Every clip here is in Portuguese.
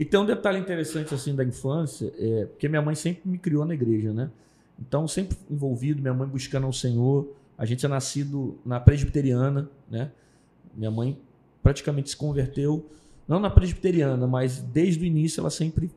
E tem um detalhe interessante assim da infância, porque minha mãe sempre me criou na igreja, né? Então, sempre envolvido, minha mãe buscando ao Senhor. A gente é nascido na presbiteriana, né? Minha mãe praticamente se converteu, não na presbiteriana, mas desde o início ela sempre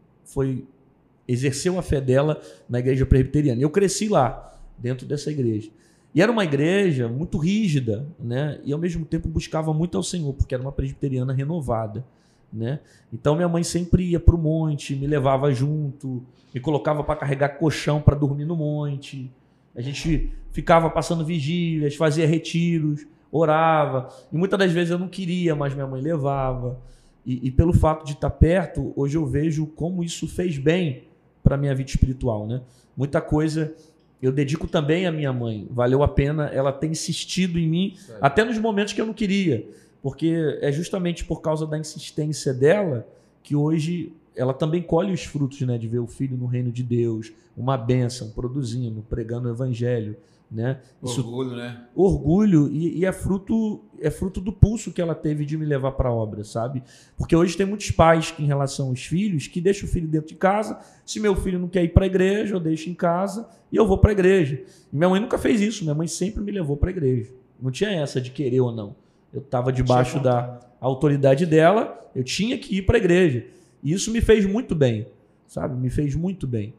exerceu a fé dela na igreja presbiteriana. Eu cresci lá, dentro dessa igreja. E era uma igreja muito rígida, né? E ao mesmo tempo buscava muito ao Senhor, porque era uma presbiteriana renovada, né? Então minha mãe sempre ia para o monte, me levava junto, me colocava para carregar colchão para dormir no monte. A gente ficava passando vigílias, fazia retiros, orava. E muitas das vezes eu não queria, mas minha mãe levava. E pelo fato de estar perto, hoje eu vejo como isso fez bem para a minha vida espiritual, né? Muita coisa eu dedico também à minha mãe. Valeu a pena ela ter insistido em mim, até nos momentos que eu não queria. Porque é justamente por causa da insistência dela que hoje ela também colhe os frutos, né, de ver o filho no reino de Deus, uma bênção, produzindo, pregando o evangelho, né? Orgulho, né? Orgulho, e é fruto do pulso que ela teve de me levar para a obra, sabe? Porque hoje tem muitos pais que, em relação aos filhos, que deixam o filho dentro de casa. Se meu filho não quer ir para a igreja, eu deixo em casa e eu vou para a igreja. E minha mãe nunca fez isso, minha mãe sempre me levou para a igreja. Não tinha essa de querer ou não. Eu estava debaixo da autoridade dela, eu tinha que ir para a igreja. E isso me fez muito bem, sabe? Me fez muito bem.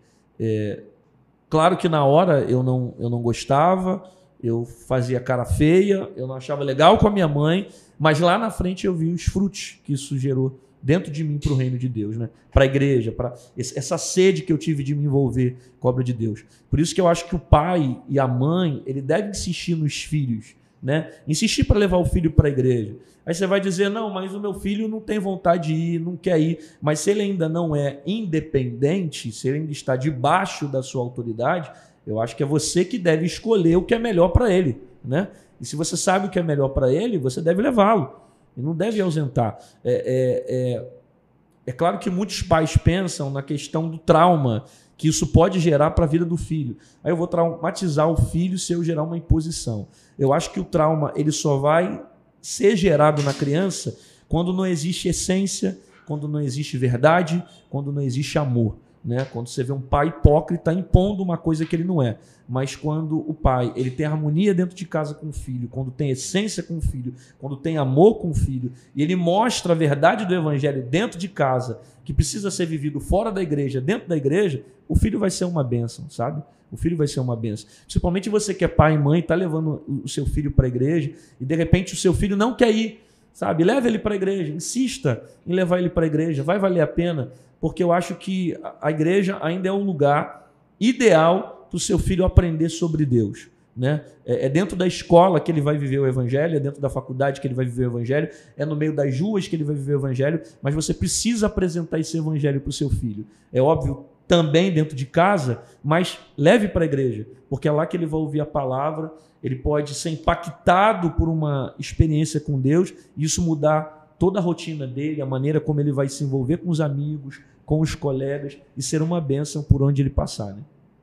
Claro que na hora eu não gostava, eu fazia cara feia, eu não achava legal com a minha mãe, mas lá na frente eu vi os frutos que isso gerou dentro de mim para o reino de Deus, né? Para a igreja, para essa sede que eu tive de me envolver com a obra de Deus. Por isso que eu acho que o pai e a mãe, ele deve insistir nos filhos, né? Insistir para levar o filho para a igreja. Aí você vai dizer, não, mas o meu filho não tem vontade de ir, não quer ir. Mas se ele ainda não é independente, se ele ainda está debaixo da sua autoridade, eu acho que é você que deve escolher o que é melhor para ele, né? E se você sabe o que é melhor para ele, você deve levá-lo. E não deve ausentar. É claro que muitos pais pensam na questão do trauma que isso pode gerar para a vida do filho. Aí eu vou traumatizar o filho se eu gerar uma imposição. Eu acho que o trauma ele só vai ser gerado na criança quando não existe essência, quando não existe verdade, quando não existe amor, né? Quando você vê um pai hipócrita impondo uma coisa que ele não é. Mas quando o pai ele tem harmonia dentro de casa com o filho, quando tem essência com o filho, quando tem amor com o filho, e ele mostra a verdade do evangelho dentro de casa, que precisa ser vivido fora da igreja, dentro da igreja, o filho vai ser uma bênção, sabe? O filho vai ser uma bênção. Principalmente você que é pai e mãe, está levando o seu filho para a igreja e de repente o seu filho não quer ir, sabe? Leva ele para a igreja, insista em levar ele para a igreja, vai valer a pena, porque eu acho que a igreja ainda é um lugar ideal para o seu filho aprender sobre Deus, né? É dentro da escola que ele vai viver o evangelho, é dentro da faculdade que ele vai viver o evangelho, é no meio das ruas que ele vai viver o evangelho, mas você precisa apresentar esse evangelho para o seu filho. É óbvio, também dentro de casa, mas leve para a igreja, porque é lá que ele vai ouvir a palavra, ele pode ser impactado por uma experiência com Deus e isso mudar toda a rotina dele, a maneira como ele vai se envolver com os amigos, com os colegas e ser uma bênção por onde ele passar, né?